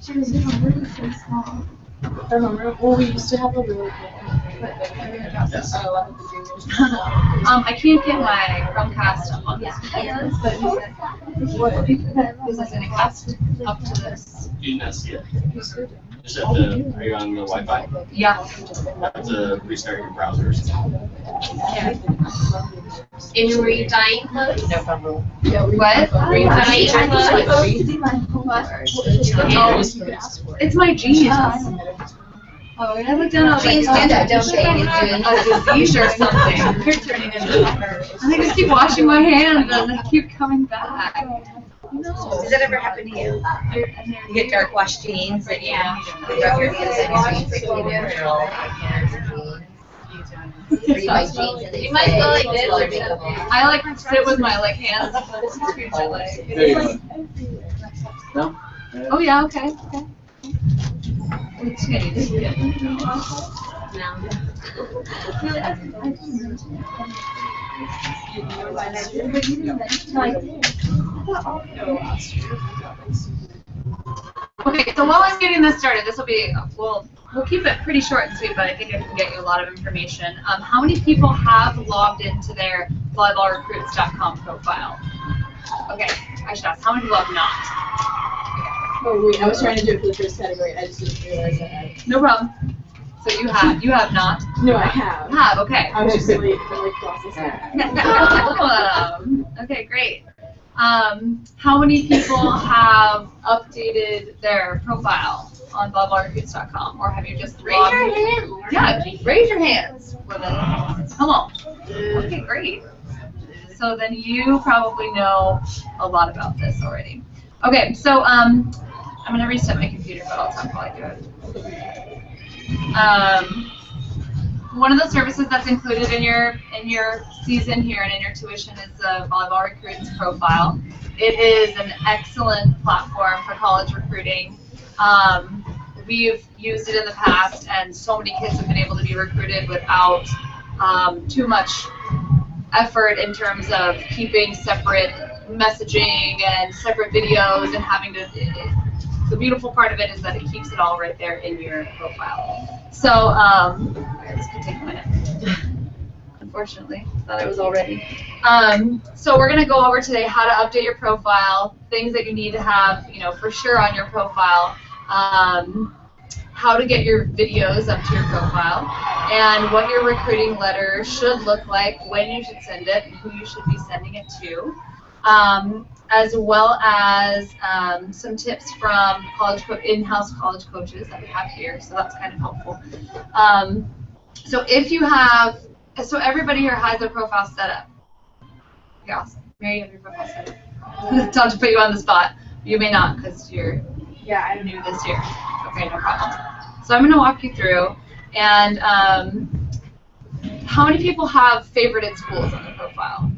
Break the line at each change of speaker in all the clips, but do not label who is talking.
She was in a room so small. Her homeroom. Well, we used to have a really good one.
I can't get my Chromecast up on this computer, but what? This isn't a cast up to this.
You can see it. Just have to, are you on the Wi-Fi?
Yeah.
Have to restart your browsers.
And were you dying clothes?
No problem.
What?
Were you dying
What? Oh, it's my jeans. Oh, I looked down.
Jeans do that, don't they?
A disease or something.
You're turning into
I just keep washing my hands and they keep coming back. No.
Does that ever happen to you? You get dark wash jeans and you rub your hands in your jeans so you get your hands and jeans. Or you buy jeans and
You might go like this or something. I like sit with my like hands between my legs.
There you go. No?
Oh yeah, okay, okay. It's good. Okay, so while I'm getting this started, this will be, we'll keep it pretty short and sweet, but I think I can get you a lot of information. How many people have logged into their volleyballrecruits.com profile? Okay, I should ask, how many people have not?
Oh wait, I was trying to do it for the first category. I just didn't realize that I.
No problem. So you have not?
No, I have.
Have, okay.
I was just really processing.
Okay, great. How many people have updated their profile on volleyballrecruits.com, or have you just
Raise your hand.
Yeah, raise your hands. Come on. Okay, great. So then you probably know a lot about this already. Okay, so I'm gonna reset my computer, but I'll talk while I do it. One of the services that's included in your season here and in your tuition is the Volleyball Recruits profile. It is an excellent platform for college recruiting. We've used it in the past, and so many kids have been able to be recruited without too much effort in terms of keeping separate messaging and separate videos and having to. The beautiful part of it is that it keeps it all right there in your profile. So, this could take a minute. Unfortunately, thought I was all ready. So we're gonna go over today how to update your profile, things that you need to have, for sure on your profile, how to get your videos up to your profile, and what your recruiting letter should look like, when you should send it, and who you should be sending it to. As well as some tips from in-house college coaches that we have here, so that's kind of helpful. So if you have, so everybody here has their profile set up. Okay, awesome. Mary, you have your profile set up. Not to put you on the spot. You may not, because you're new this year. Okay, no problem. So I'm going to walk you through, and how many people have favorited schools on the profile?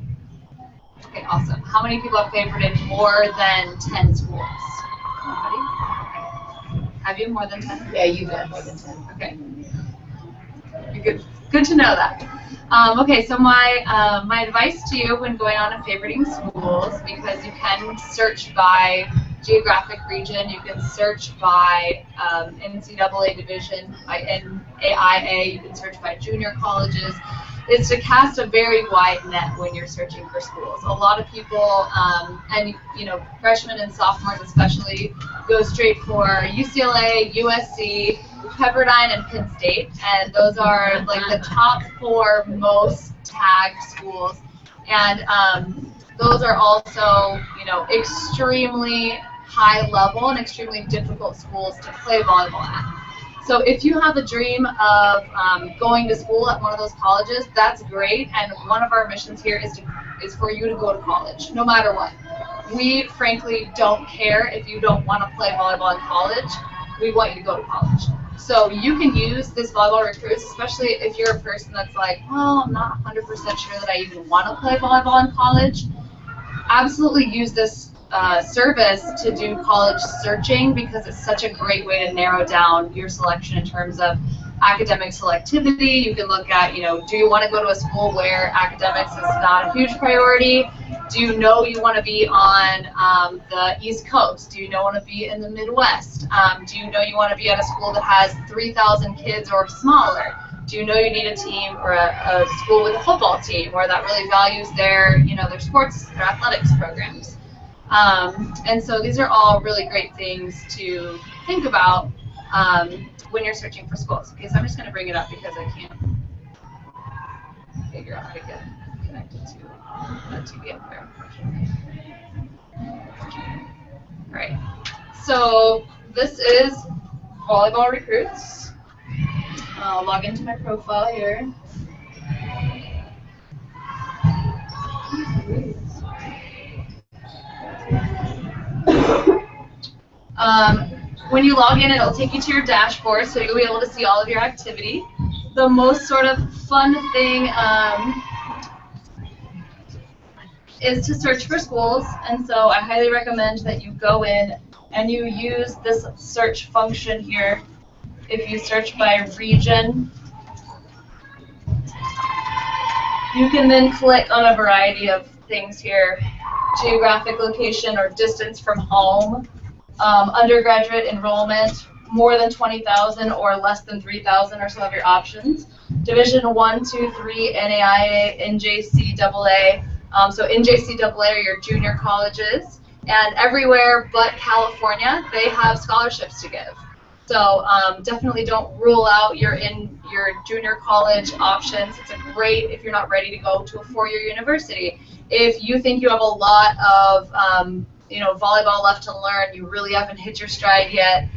Okay, awesome. How many people have favorited more than 10 schools? Anybody? Okay. Have you more than 10?
Yeah, you've got more than 10.
Okay. Good to know that. Okay, so my advice to you when going on and favoriting schools, because you can search by geographic region, you can search by NCAA division, by NAIA, you can search by junior colleges, is to cast a very wide net when you're searching for schools. A lot of people, and freshmen and sophomores especially, go straight for UCLA, USC, Pepperdine, and Penn State, and those are like the top 4 most tagged schools. And those are also, extremely high level and extremely difficult schools to play volleyball at. So if you have a dream of going to school at one of those colleges, that's great. And one of our missions here is for you to go to college, no matter what. We frankly don't care if you don't want to play volleyball in college. We want you to go to college. So you can use this Volleyball Recruits, especially if you're a person that's like, well, I'm not 100% sure that I even want to play volleyball in college. Absolutely use this service to do college searching, because it's such a great way to narrow down your selection in terms of academic selectivity. You can look at, do you want to go to a school where academics is not a huge priority? Do you know you want to be on the East Coast? Do you know want to be in the Midwest? Do you know you want to be at a school that has 3,000 kids or smaller? Do you know you need a team or a school with a football team or that really values their, their sports, their athletics programs? And so these are all really great things to think about when you're searching for schools. Okay, so I'm just going to bring it up because I can't figure out how to get connected to the TV up there. All right, so this is Volleyball Recruits. I'll log into my profile here. When you log in, it'll take you to your dashboard, so you'll be able to see all of your activity. The most sort of fun thing is to search for schools, and so I highly recommend that you go in and you use this search function here. If you search by region, you can then click on a variety of things here: geographic location or distance from home, undergraduate enrollment, more than 20,000 or less than 3,000 are some of your options. Division 1, 2, 3, NAIA, NJCAA. So NJCAA are your junior colleges, and everywhere but California, they have scholarships to give. So definitely don't rule out your junior college options. It's a great if you're not ready to go to a four-year university. If you think you have a lot of volleyball left to learn, you really haven't hit your stride yet.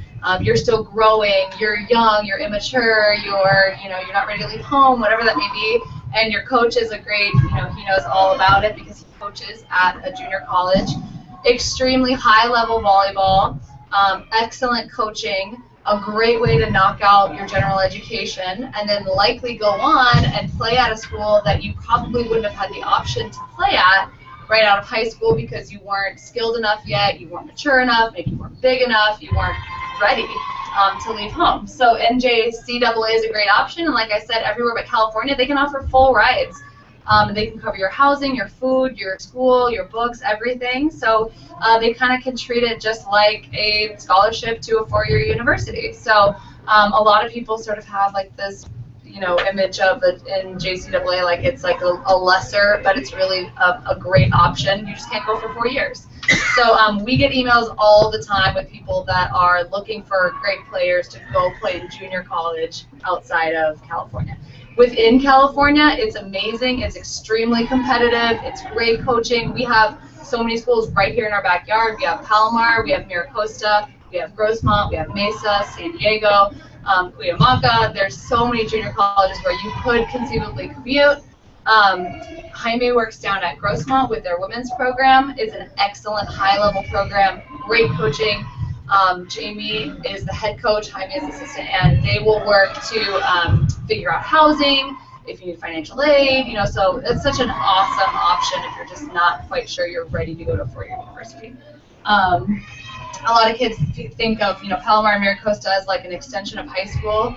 You're still growing. You're young. You're immature. You're not ready to leave home. Whatever that may be. And your coach is a great. He knows all about it because he coaches at a junior college. Extremely high-level volleyball. Excellent coaching. A great way to knock out your general education, and then likely go on and play at a school that you probably wouldn't have had the option to play at right out of high school because you weren't skilled enough yet, you weren't mature enough, maybe you weren't big enough, you weren't ready to leave home. So NJCAA is a great option, and like I said, everywhere but California, they can offer full rides. They can cover your housing, your food, your school, your books, everything. So they kind of can treat it just like a scholarship to a four-year university. So a lot of people sort of have like this, image of it in JCAA, like it's like a lesser, but it's really a great option. You just can't go for 4 years. So we get emails all the time with people that are looking for great players to go play in junior college outside of California. Within California, it's amazing. It's extremely competitive. It's great coaching. We have so many schools right here in our backyard. We have Palomar, we have Miracosta, we have Grossmont, we have Mesa, San Diego, Cuyamaca. There's so many junior colleges where you could conceivably commute. Jaime works down at Grossmont with their women's program. It's an excellent high-level program, great coaching. Jamie is the head coach, Jaime is assistant, and they will work to figure out housing, if you need financial aid, so it's such an awesome option if you're just not quite sure you're ready to go to a four-year university. A lot of kids think of, Palomar and Miracosta as like an extension of high school,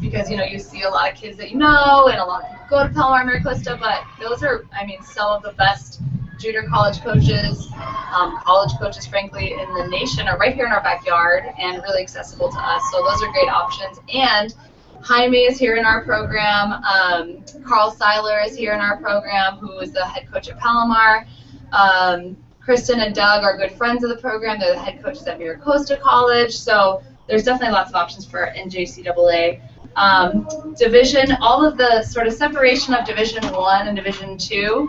because, you see a lot of kids that and a lot of people go to Palomar and Miracosta, but those are, some of the best junior college coaches, frankly, in the nation are right here in our backyard and really accessible to us. So those are great options. And Jaime is here in our program. Carl Seiler is here in our program, who is the head coach at Palomar. Kristen and Doug are good friends of the program. They're the head coaches at Miracosta College. So there's definitely lots of options for NJCAA. Division, all of the sort of separation of Division 1 and Division 2,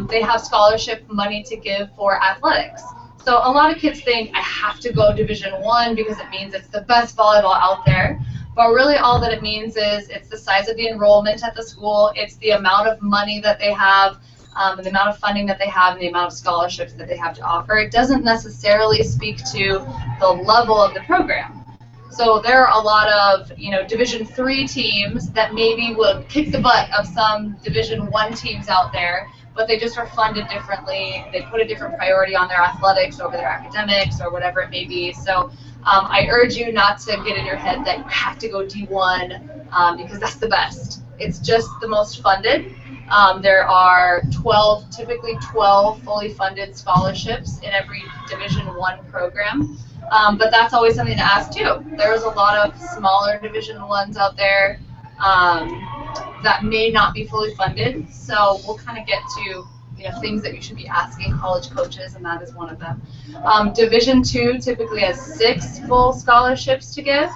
they have scholarship money to give for athletics. So a lot of kids think, I have to go Division 1 because it means it's the best volleyball out there. But really all that it means is it's the size of the enrollment at the school, it's the amount of money that they have, and the amount of funding that they have, and the amount of scholarships that they have to offer. It doesn't necessarily speak to the level of the program. So there are a lot of, Division 3 teams that maybe would kick the butt of some Division 1 teams out there, but they just are funded differently. They put a different priority on their athletics over their academics or whatever it may be. So I urge you not to get in your head that you have to go D1 because that's the best. It's just the most funded. There are typically 12 fully funded scholarships in every Division I program. But that's always something to ask too. There's a lot of smaller Division I's out there that may not be fully funded. So we'll kind of get to things that you should be asking college coaches, and that is one of them. Division II typically has 6 full scholarships to give,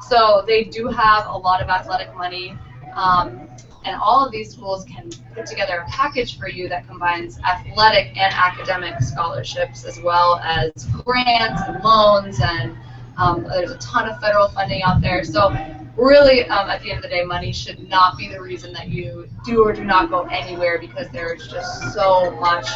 so they do have a lot of athletic money. And all of these schools can put together a package for you that combines athletic and academic scholarships, as well as grants and loans, and there's a ton of federal funding out there. So really, at the end of the day, money should not be the reason that you do or do not go anywhere, because there's just so much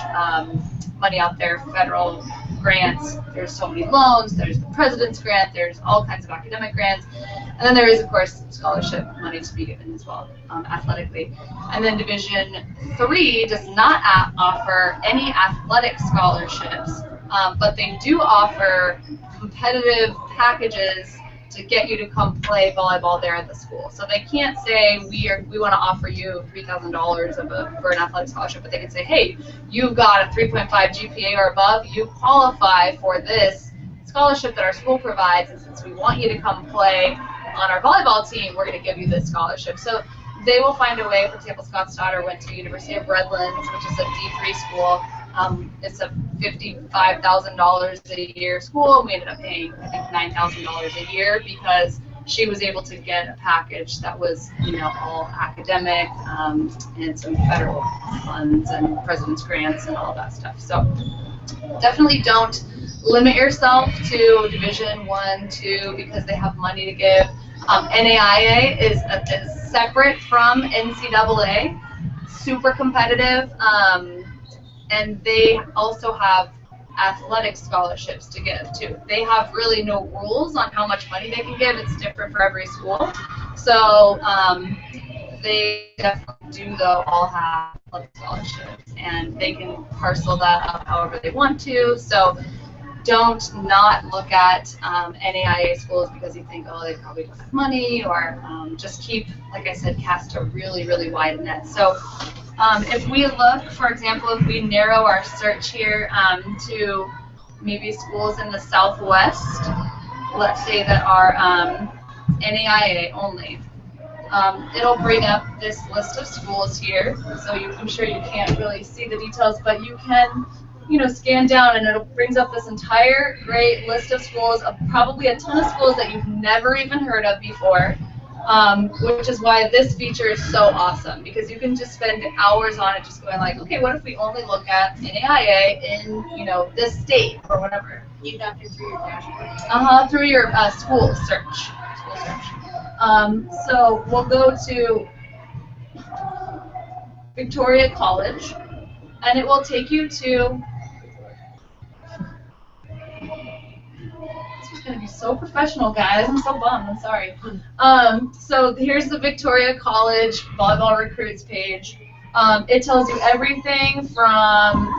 money out there, federal grants, there's so many loans, there's the President's Grant, there's all kinds of academic grants, and then there is, of course, scholarship money to be given as well, athletically. And then Division III does not offer any athletic scholarships, but they do offer competitive packages to get you to come play volleyball there at the school. So they can't say we want to offer you $3,000 for an athletic scholarship, but they can say, hey, you've got a 3.5 GPA or above, you qualify for this scholarship that our school provides, and since we want you to come play on our volleyball team, we're going to give you this scholarship. So they will find a way. For example, Scott's daughter went to University of Redlands, which is a D3 school. It's a $55,000 a year school. We ended up paying, I think, $9,000 a year because she was able to get a package that was, all academic and some federal funds and president's grants and all that stuff. So definitely don't limit yourself to Division I, II, because they have money to give. NAIA is separate from NCAA, super competitive. And they also have athletic scholarships to give too. They have really no rules on how much money they can give. It's different for every school. So they definitely do, though, all have athletic scholarships, and they can parcel that up however they want to. So don't not look at NAIA schools because you think, oh, they probably don't have money, or just keep, like I said, cast a really, really wide net. So if we look, for example, if we narrow our search here to maybe schools in the Southwest, let's say that are NAIA only, it'll bring up this list of schools here. So I'm sure you can't really see the details, but you can, scan down, and it brings up this entire great list of schools, probably a ton of schools that you've never even heard of before. Which is why this feature is so awesome, because you can just spend hours on it just going like, okay, what if we only look at NAIA in, this state or whatever.
You got it through your dashboard.
Through your school search. So we'll go to Victoria College, and it will take you to, going to be so professional, guys. I'm so bummed. I'm sorry. So here's the Victoria College volleyball recruits page. It tells you everything from,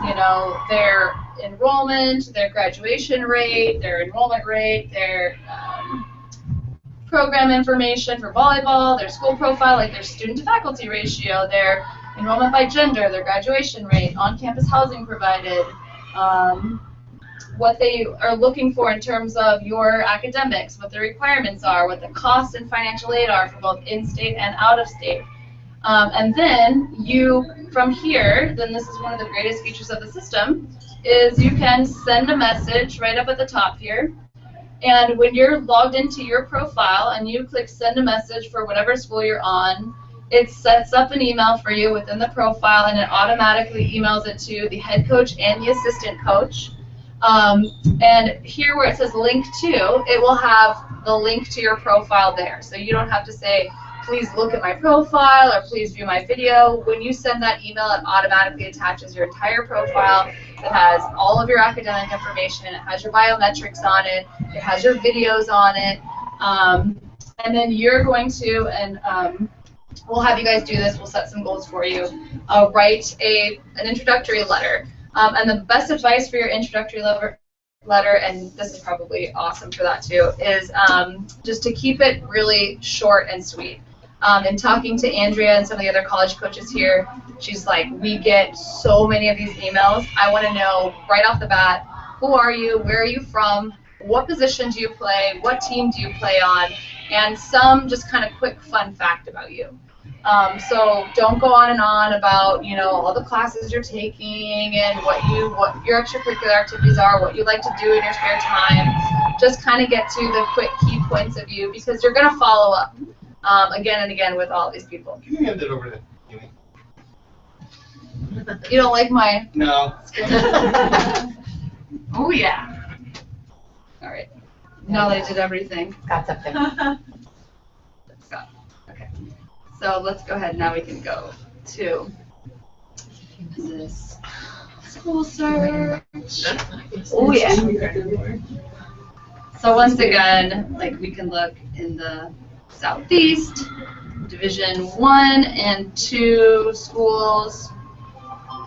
their enrollment, their graduation rate, their enrollment rate, their program information for volleyball, their school profile, like their student to faculty ratio, their enrollment by gender, their graduation rate, on-campus housing provided, what they are looking for in terms of your academics, what the requirements are, what the costs and financial aid are for both in-state and out-of-state. And then from here, then this is one of the greatest features of the system, is you can send a message right up at the top here. And when you're logged into your profile and you click send a message for whatever school you're on, it sets up an email for you within the profile, and it automatically emails it to the head coach and the assistant coach. And here where it says link to, it will have the link to your profile there. So you don't have to say, please look at my profile or please view my video. When you send that email, it automatically attaches your entire profile. It has all of your academic information. It has your biometrics on it. It has your videos on it. And then you're going to, and we'll have you guys do this. We'll set some goals for you. Write an introductory letter. And the best advice for your introductory letter, and this is probably awesome for that too, is just to keep it really short and sweet. And talking to Andrea and some of the other college coaches here, she's like, we get so many of these emails. I want to know right off the bat, who are you? Where are you from? What position do you play? What team do you play on? And some just kind of quick fun fact about you. So don't go on and on about, you know, all the classes you're taking and what your extracurricular activities are, what you like to do in your spare time. Just kind of get to the quick key points of you, because you're going to follow up again and again with all these people.
Can you hand it over to Amy?
You don't like my...
No.
Oh, yeah. All right. Now that I did everything.
Got something.
Okay. So let's go ahead. Now we can go to this school search. Oh, yeah. So once again, like, we can look in the Southeast, Division 1 and 2 schools,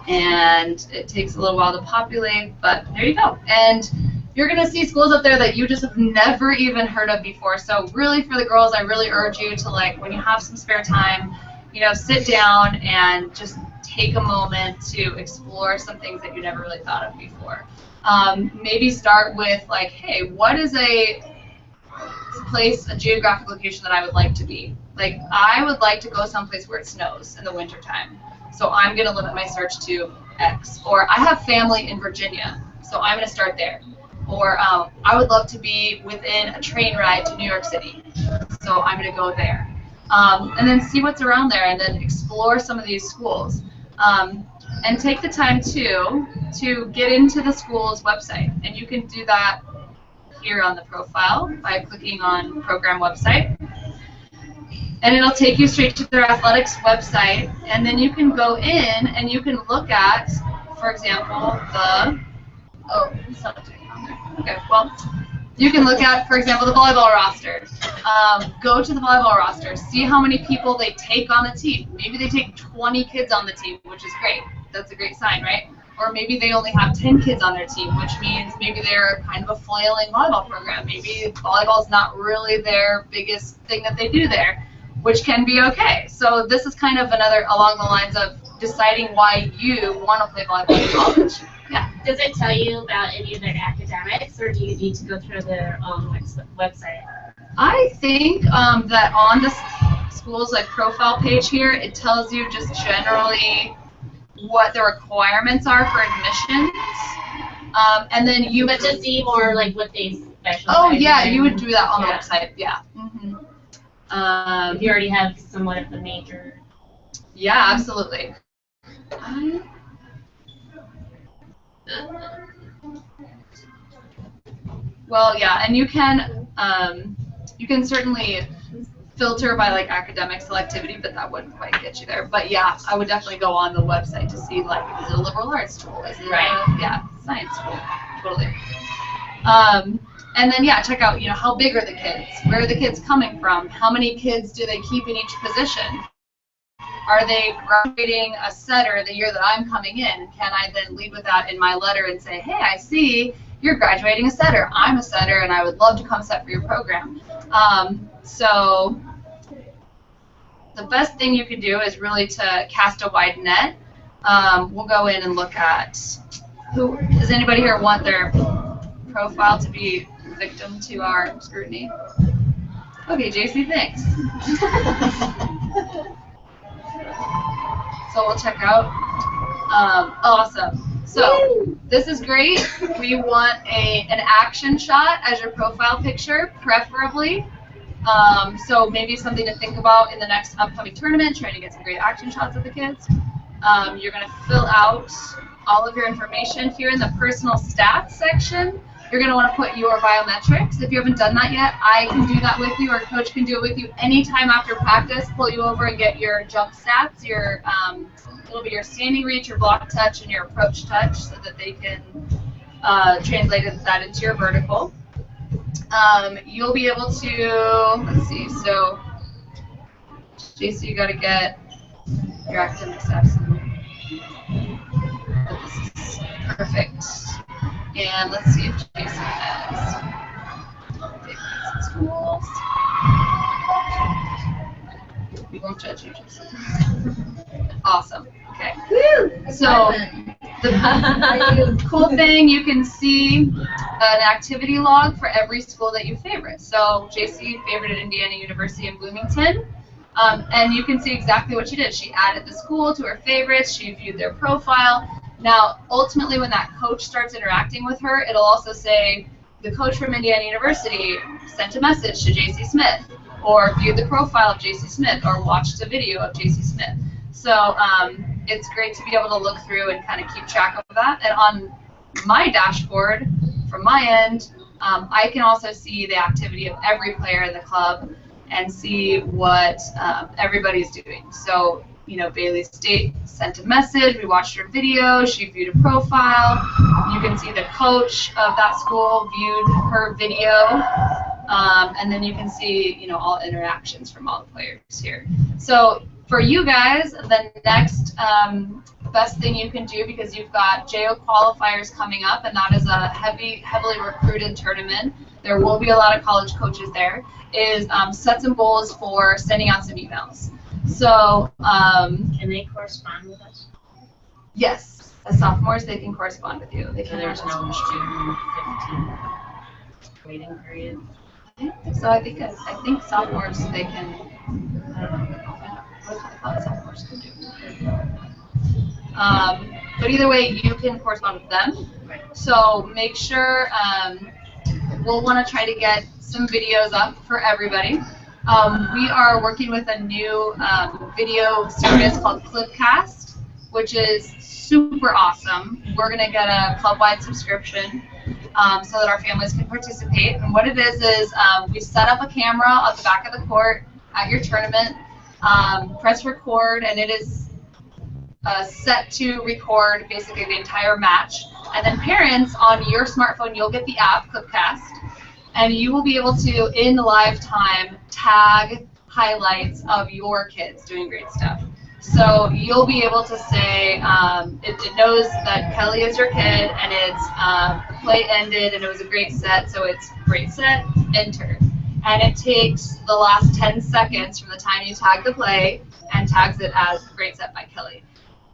and it takes a little while to populate, but there you go. And you're going to see schools up there that you just have never even heard of before. So really, for the girls, I really urge you to, like, when you have some spare time, you know, sit down and just take a moment to explore some things that you never really thought of before. Maybe start with, like, hey, what is a place, a geographic location that I would like to be? Like, I would like to go someplace where it snows in the wintertime. So I'm going to limit my search to X. Or I have family in Virginia, so I'm going to start there. Or I would love to be within a train ride to New York City, so I'm going to go there. And then see what's around there, and then explore some of these schools. And take the time, too, to get into the school's website. And you can do that here on the profile by clicking on Program Website. And it'll take you straight to their athletics website. And then you can go in and you can look at, for example, the... Oh, it's not doing it on there. Okay, well, you can look at, for example, the volleyball roster. Go to the volleyball roster. See how many people they take on the team. Maybe they take 20 kids on the team, which is great. That's a great sign, right? Or maybe they only have 10 kids on their team, which means maybe they're kind of a flailing volleyball program. Maybe volleyball is not really their biggest thing that they do there, which can be okay. So this is kind of another along the lines of deciding why you want to play volleyball in college. Yeah.
Does it tell you about any of their academics, or do you need to go through their website?
I think that on the school's like profile page here, it tells you just generally what the requirements are for admissions, and then you.
But to see more like what they specialize.
Oh yeah,
in.
you would do that on the website. Yeah.
If you already have somewhat of the major.
Yeah, absolutely. Well, yeah, and you can certainly filter by like academic selectivity, but that wouldn't quite get you there. But yeah, I would definitely go on the website to see, like, is it a liberal arts school? Is it science school? Totally. And then yeah, check out, you know, how big are the kids? Where are the kids coming from? How many kids do they keep in each position? Are they graduating a setter the year that I'm coming in? Can I then lead with that in my letter and say, hey, I see you're graduating a setter. I'm a setter, and I would love to come set for your program. So the best thing you can do is really to cast a wide net. We'll go in and look at who. Does anybody here want their profile to be victim to our scrutiny? Okay, JC, thanks. So we'll check out. Awesome. So this is great. We want an action shot as your profile picture, preferably. So maybe something to think about in the next upcoming tournament, trying to get some great action shots of the kids. You're going to fill out all of your information here in the personal stats section. You're going to want to put your biometrics. If you haven't done that yet, I can do that with you, or coach can do it with you anytime after practice. Pull you over and get your jump stats, your it'll be your standing reach, your block touch, and your approach touch, so that they can translate that into your vertical. You'll be able to, let's see, so JC, you got to get your academic stats. This is perfect. And let's see if Jason has favorites in schools. We won't judge you, Jason. Awesome. Okay. So the cool thing, you can see an activity log for every school that you favorite. So JC favorited Indiana University in Bloomington. And you can see exactly what she did. She added the school to her favorites. She viewed their profile. Now, ultimately, when that coach starts interacting with her, it'll also say, the coach from Indiana University sent a message to JC Smith, or viewed the profile of JC Smith, or watched a video of JC Smith. So it's great to be able to look through and kind of keep track of that. And on my dashboard, from my end, I can also see the activity of every player in the club and see what everybody's doing. So, you know, Bailey State sent a message, we watched her video, she viewed a profile. You can see the coach of that school viewed her video. And then you can see, you know, all interactions from all the players here. So for you guys, the next best thing you can do, because you've got JO qualifiers coming up, and that is a heavily recruited tournament. There will be a lot of college coaches there, is set some goals for sending out some emails. So
Can they correspond with us?
yes, as sophomores, they can correspond with you. They
So
can.
there's no June 15th waiting period?
So I think sophomores, they can. I thought sophomores could do. But either way, you can correspond with them.
Right.
So make sure we'll want to try to get some videos up for everybody. We are working with a new video series called Clipcast, which is super awesome. We're going to get a club-wide subscription so that our families can participate. And what it is we set up a camera at the back of the court at your tournament, press record, and it is set to record basically the entire match. And then parents, on your smartphone, you'll get the app, Clipcast, and you will be able to, in live time, tag highlights of your kids doing great stuff. So you'll be able to say, it knows that Kelly is your kid, and it's play ended, and it was a great set, so it's great set, enter. And it takes the last 10 seconds from the time you tag the play and tags it as great set by Kelly.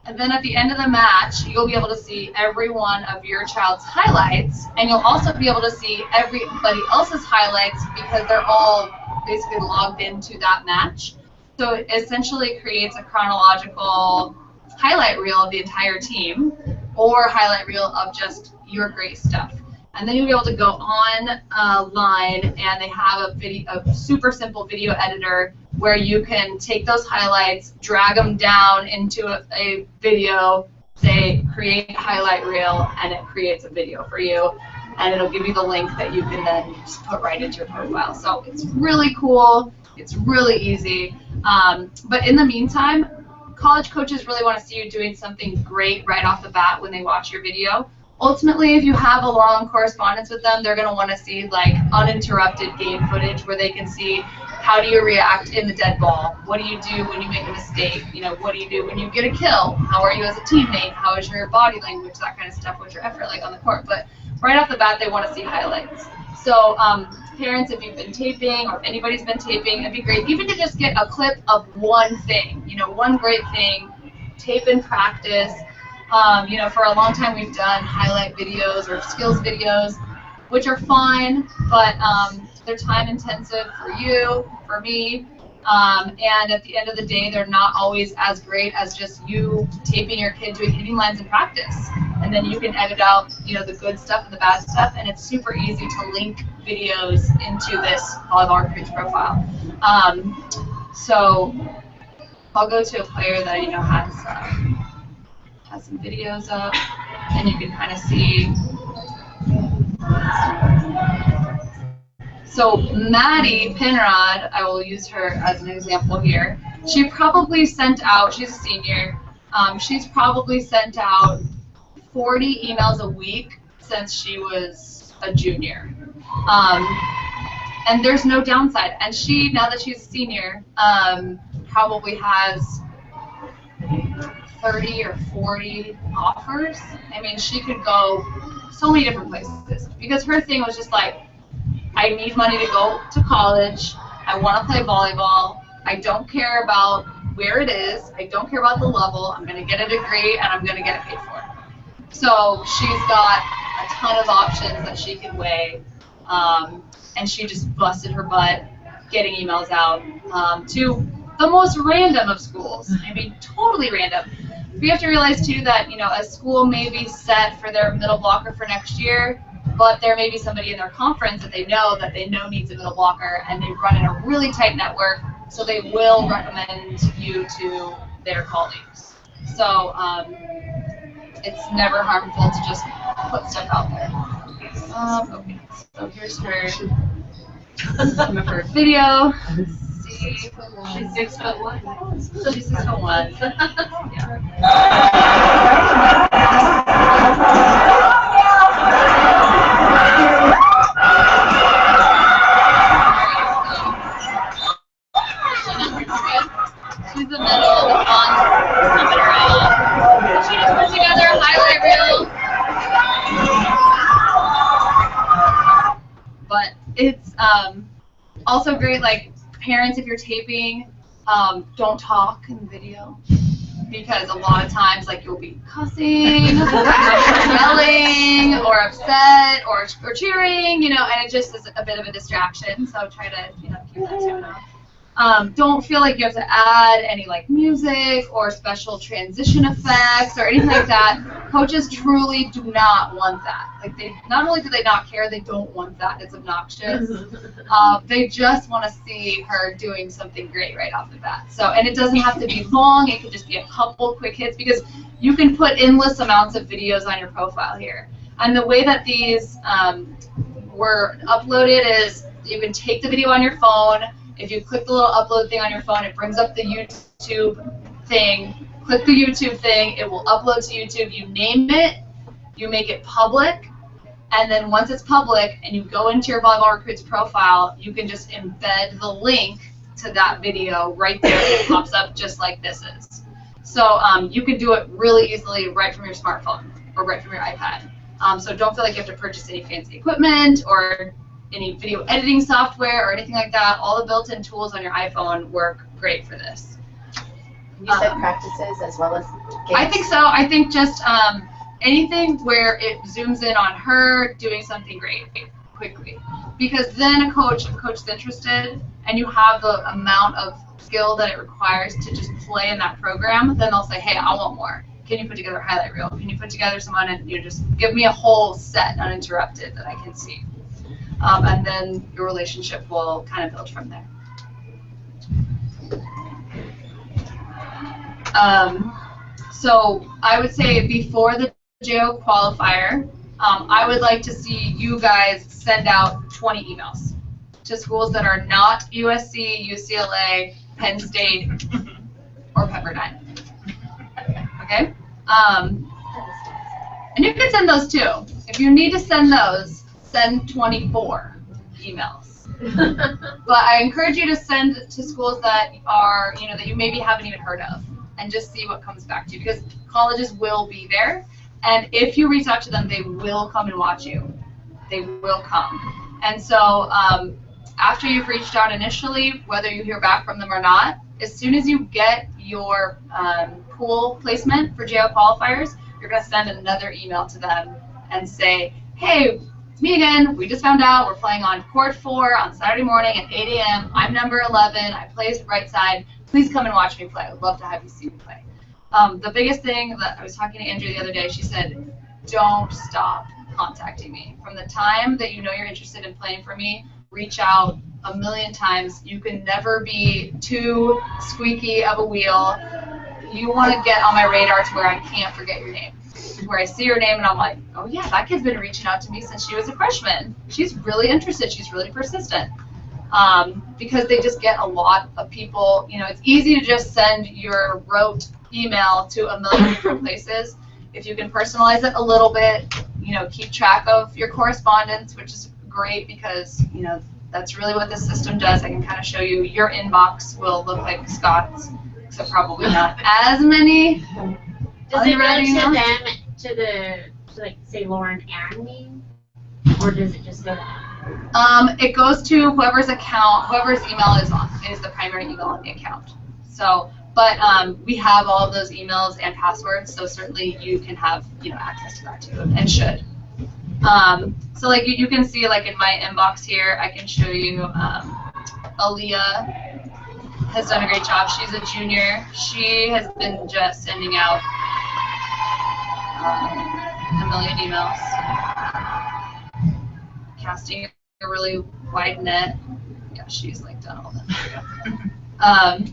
And then at the end of the match, you'll be able to see every one of your child's highlights, and you'll also be able to see everybody else's highlights because they're all basically logged into that match. So it essentially creates a chronological highlight reel of the entire team, or highlight reel of just your great stuff. And then you'll be able to go online, and they have a super simple video editor where you can take those highlights, drag them down into a video, say create highlight reel, and it creates a video for you. And it'll give you the link that you can then just put right into your profile. So it's really cool. It's really easy. But in the meantime, college coaches really want to see you doing something great right off the bat when they watch your video. Ultimately, if you have a long correspondence with them, they're going to want to see like uninterrupted game footage where they can see how do you react in the dead ball, what do you do when you make a mistake, you know, what do you do when you get a kill, how are you as a teammate, how is your body language, that kind of stuff, what's your effort like on the court. But right off the bat, they want to see highlights. So parents, if you've been taping or if anybody's been taping, it'd be great even to just get a clip of one thing, you know, one great thing, tape and practice. You know, for a long time we've done highlight videos or skills videos, which are fine, but they're time intensive for you, for me, and at the end of the day, they're not always as great as just you taping your kid doing hitting lines in practice. And then you can edit out, you know, the good stuff and the bad stuff, and it's super easy to link videos into this Volleyball Recruits profile. So I'll go to a player that, you know, has some videos up, and you can kind of see. So Maddie Penrod, I will use her as an example here. She probably sent out, she's a senior, she's probably sent out 40 emails a week since she was a junior. And there's no downside. And she, now that she's a senior, probably has 30 or 40 offers. I mean, she could go so many different places because her thing was just like, I need money to go to college, I want to play volleyball, I don't care about where it is. I don't care about the level. I'm going to get a degree and I'm going to get it paid for. So she's got a ton of options that she can weigh. And she just busted her butt getting emails out to the most random of schools. I mean, totally random. We have to realize, too, that, you know, a school may be set for their middle blocker for next year, but there may be somebody in their conference that they know needs a middle blocker, and they run in a really tight network, so they will recommend you to their colleagues. So it's never harmful to just put stuff out there. Okay, so here's some of her video. See, she's 6'1". She's 6'1". She's in the middle of the font coming around. She just put together a highlight reel. But it's also great, like, parents, if you're taping, don't talk in the video, because a lot of times, like, you'll be cussing, or yelling, or upset, or cheering, you know, and it just is a bit of a distraction, so try to, you know, keep that tune off. Don't feel like you have to add any, like, music or special transition effects or anything like that. Coaches truly do not want that. Like, they not only do they not care, they don't want that. It's obnoxious. They just want to see her doing something great right off the bat. So, and it doesn't have to be long. It could just be a couple quick hits, because you can put endless amounts of videos on your profile here. And the way that these were uploaded is you can take the video on your phone. If you click the little upload thing on your phone, it brings up the YouTube thing. Click the YouTube thing, it will upload to YouTube. You name it, you make it public, and then once it's public and you go into your Volleyball Recruits profile, you can just embed the link to that video right there. It pops up just like this is. So you can do it really easily right from your smartphone or right from your iPad. So don't feel like you have to purchase any fancy equipment or any video editing software or anything like that. All the built-in tools on your iPhone work great for this.
You said practices as well as games?
I think so. I think just anything where it zooms in on her doing something great quickly. Because then if a coach is interested and you have the amount of skill that it requires to just play in that program, then they'll say, hey, I want more. Can you put together a highlight reel? Can you put together some and you just give me a whole set uninterrupted that I can see. And then your relationship will kind of build from there. So I would say before the JO qualifier, I would like to see you guys send out 20 emails to schools that are not USC, UCLA, Penn State, or Pepperdine. Okay? And you can send those too. If you need to send those, send 24 emails. But I encourage you to send to schools that are, you know, that you maybe haven't even heard of, and just see what comes back to you, because colleges will be there, and if you reach out to them, they will come and watch you. They will come. And so after you've reached out initially, whether you hear back from them or not, as soon as you get your pool placement for JO qualifiers, you're going to send another email to them and say, hey, it's me again. We just found out we're playing on court 4 on Saturday morning at 8 a.m. I'm number 11. I play right side. Please come and watch me play. I would love to have you see me play. The biggest thing that I was talking to Andrea the other day, she said, don't stop contacting me. From the time that you know you're interested in playing for me, reach out a million times. You can never be too squeaky of a wheel. You want to get on my radar to where I can't forget your name. Where I see your name and I'm like, oh yeah, that kid's been reaching out to me since she was a freshman. She's really interested. She's really persistent. Because they just get a lot of people. You know, it's easy to just send your rote email to a million different places. If you can personalize it a little bit, you know, keep track of your correspondence, which is great because, you know, that's really what the system does. I can kind of show you your inbox will look like Scott's, except probably not as many.
Does it go to them, to like, say, Lauren and me? Or does it just go to them?
It goes to whoever's email is the primary email on the account. So, but we have all of those emails and passwords, so certainly you can have access to that too, and should. So like you can see like in my inbox here, I can show you Aaliyah has done a great job. She's a junior. She has been just sending out a million emails, casting a really wide net. Yeah, she's like done all that.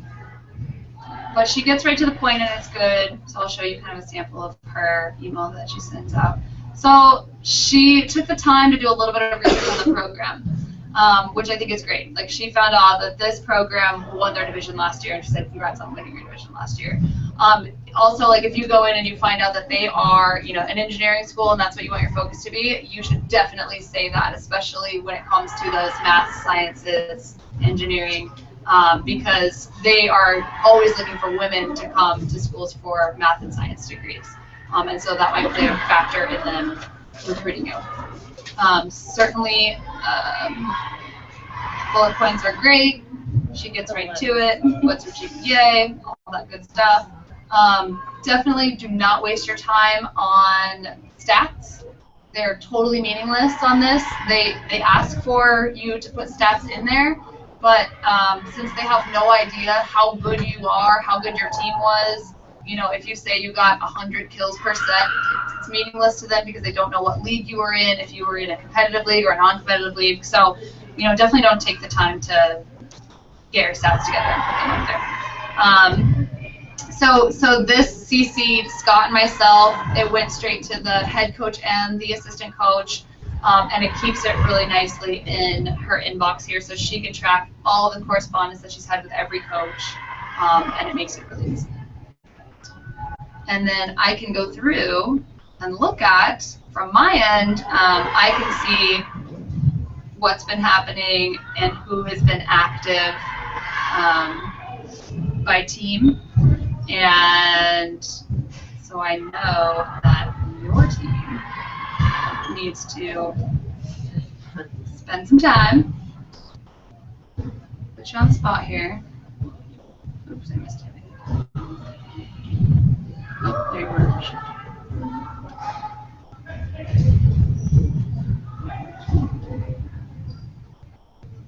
But she gets right to the point and it's good. So I'll show you kind of a sample of her email that she sends out. So she took the time to do a little bit of research on the program, which I think is great. Like she found out that this program won their division last year, and she said, "Congrats on winning your division last year." Also, like if you go in and you find out that they are, an engineering school and that's what you want your focus to be, you should definitely say that, especially when it comes to those math, sciences, engineering, because they are always looking for women to come to schools for math and science degrees. And so that might play a factor in them recruiting you. Certainly, bullet points are great. She gets right to it. What's her GPA? All that good stuff. Definitely do not waste your time on stats. They're totally meaningless on this. They ask for you to put stats in there, but since they have no idea how good you are, how good your team was, if you say you got 100 kills per set, it's meaningless to them because they don't know what league you were in, if you were in a competitive league or a non-competitive league. So, definitely don't take the time to get your stats together and put them up there. So this CC'd Scott and myself. It went straight to the head coach and the assistant coach, and it keeps it really nicely in her inbox here so she can track all of the correspondence that she's had with every coach, and it makes it really easy. And then I can go through and look at, from my end, I can see what's been happening and who has been active by team. And so I know that your team needs to spend some time. Put you on the spot here. Oops, I missed it. Oh, there you are.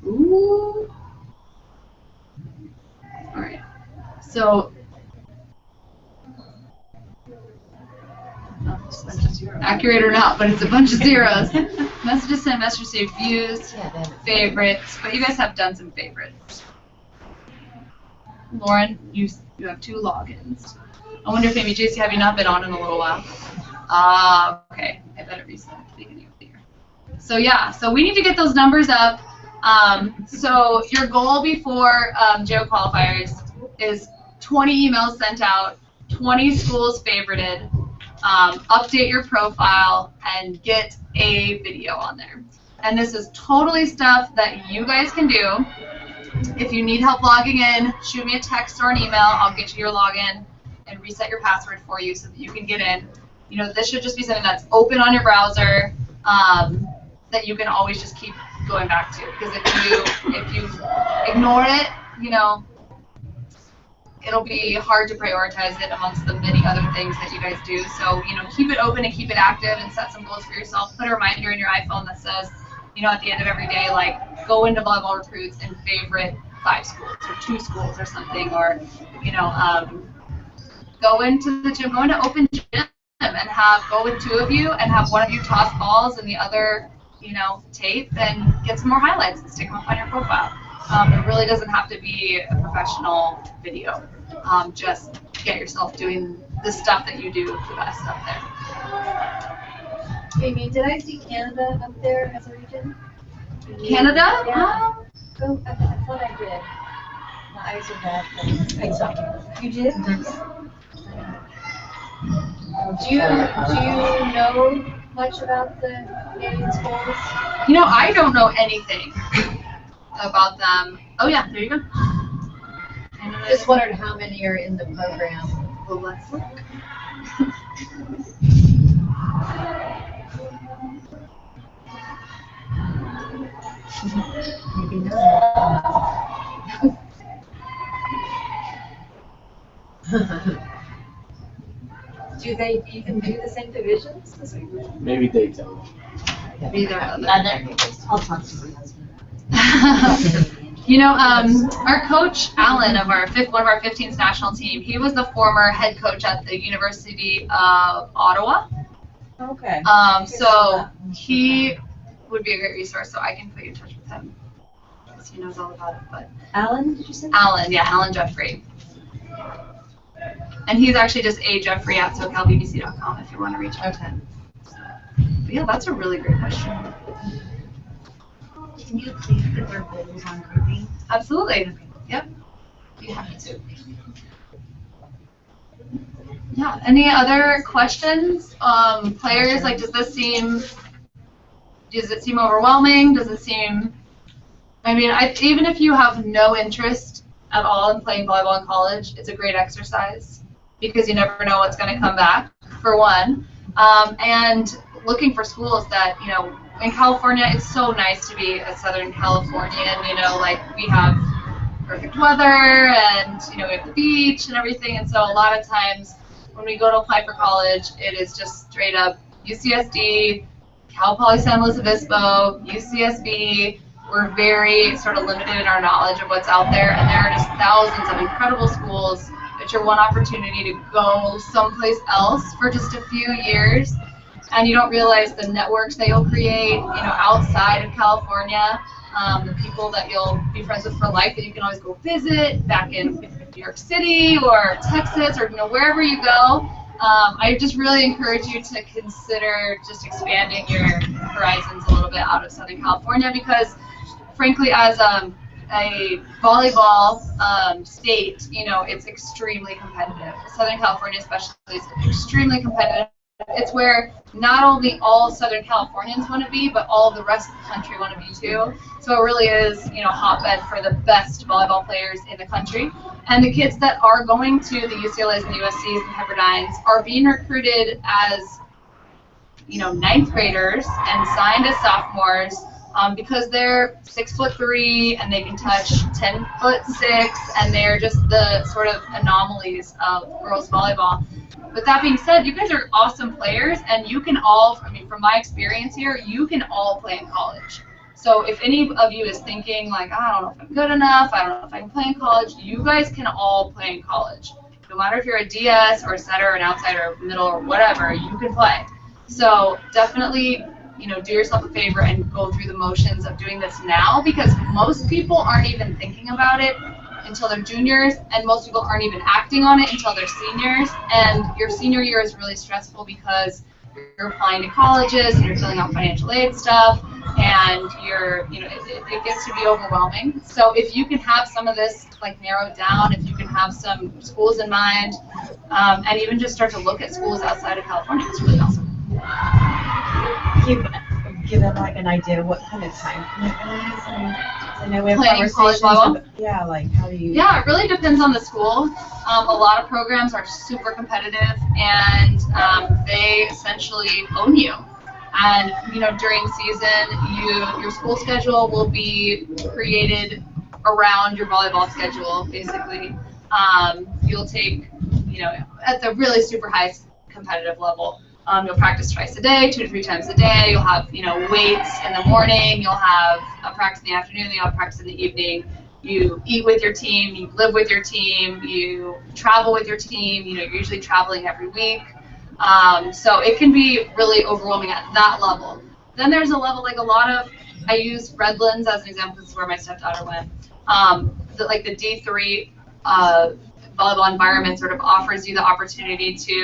Ooh. All right. So, accurate or not, but it's a bunch of zeros. Messages sent, messages saved, views, favorites. But you guys have done some favorites. Lauren, you have 2 logins. I wonder if maybe, JC, have you not been on in a little while? Okay. I better reset at the beginning of the year. So yeah, so we need to get those numbers up. So your goal before JO qualifiers is 20 emails sent out, 20 schools favorited, update your profile, and get a video on there. And this is totally stuff that you guys can do. If you need help logging in, shoot me a text or an email. I'll get you your login and reset your password for you so that you can get in. This should just be something that's open on your browser, that you can always just keep going back to. Because if you ignore it, it'll be hard to prioritize it amongst the many other things that you guys do. So, keep it open and keep it active and set some goals for yourself. Put a reminder in your iPhone that says, at the end of every day, like, go into Volleyball Recruits and favorite 5 schools or 2 schools or something, or, go into the gym, go into open gym and go with 2 of you and have one of you toss balls and the other, tape, and get some more highlights and stick them up on your profile. It really doesn't have to be a professional video. Just get yourself doing the stuff that you do the best up there.
Amy, did I see Canada up there as a region?
Canada?
Yeah. Oh, I thought I did. My eyes are bad. I saw you. You did? Do you know much about the Canadian schools?
I don't know anything about them. Oh yeah, there you go.
Just wondered how many are in the program.
Well, let's look.
Maybe not.
Do they even do the same divisions?
Maybe they don't.
Either other.
I'll talk to my husband.
You know, our coach Alan of one of our 15s national team, he was the former head coach at the University of Ottawa.
Okay.
So he would be a great resource. So I can put you in touch with him because he knows all about it. But
Alan, did you say?
Alan Jeffrey, and he's actually just Jeffrey at SoCalBBC.com if you want to reach out to him. But yeah, that's a really great question.
Can you please put their goals on grouping?
Absolutely. Yep. Be happy to. Yeah. Any other questions? Players, like, does it seem overwhelming? Does it seem? I mean, even if you have no interest at all in playing volleyball in college, it's a great exercise because you never know what's going to come back. For one, and looking for schools that, you know, in California, it's so nice to be a Southern Californian, you know, like we have perfect weather and, you know, we have the beach and everything. And so a lot of times when we go to apply for college, it is just straight up UCSD, Cal Poly San Luis Obispo, UCSB. We're very sort of limited in our knowledge of what's out there. And there are just thousands of incredible schools. It's your one opportunity to go someplace else for just a few years. And you don't realize the networks that you'll create, you know, outside of California, the people that you'll be friends with for life that you can always go visit back in New York City or Texas or, you know, wherever you go. I just really encourage you to consider just expanding your horizons a little bit out of Southern California because, frankly, as a volleyball state, you know, it's extremely competitive. Southern California especially is extremely competitive. It's where not only all Southern Californians want to be, but all the rest of the country want to be too. So it really is, you know, a hotbed for the best volleyball players in the country. And the kids that are going to the UCLAs and the USCs and Pepperdines are being recruited as, you know, 9th graders and signed as sophomores because they're 6'3" and they can touch 10'6", and they're just the sort of anomalies of girls volleyball. With that being said, you guys are awesome players, and you can all, I mean, from my experience here, you can all play in college. So if any of you is thinking, like, I don't know if I'm good enough, I don't know if I can play in college, you guys can all play in college. No matter if you're a DS or a setter or an outsider or middle or whatever, you can play. So definitely, you know, do yourself a favor and go through the motions of doing this now because most people aren't even thinking about it until they're juniors, and most people aren't even acting on it until they're seniors. And your senior year is really stressful because you're applying to colleges and you're filling out financial aid stuff, and you're, you know, it gets to be overwhelming. So if you can have some of this like narrowed down, if you can have some schools in mind, and even just start to look at schools outside of California, it's really awesome.
You've given like an idea what kind of time commitment it is? I know we have
Playing college
conversations.
volleyball?
Yeah, like how do you?
Yeah, it really depends on the school. A lot of programs are super competitive, and they essentially own you. And you know, during season, your school schedule will be created around your volleyball schedule. Basically, you'll take, you know, at the really super high competitive level. You'll practice twice a day, 2 to 3 times a day. You'll have, you know, weights in the morning. You'll have a practice in the afternoon. You'll have practice in the evening. You eat with your team. You live with your team. You travel with your team. You know, you're usually traveling every week. So it can be really overwhelming at that level. Then there's a level, like a lot of, I use Redlands as an example. This is where my stepdaughter went. The D3 volleyball environment sort of offers you the opportunity to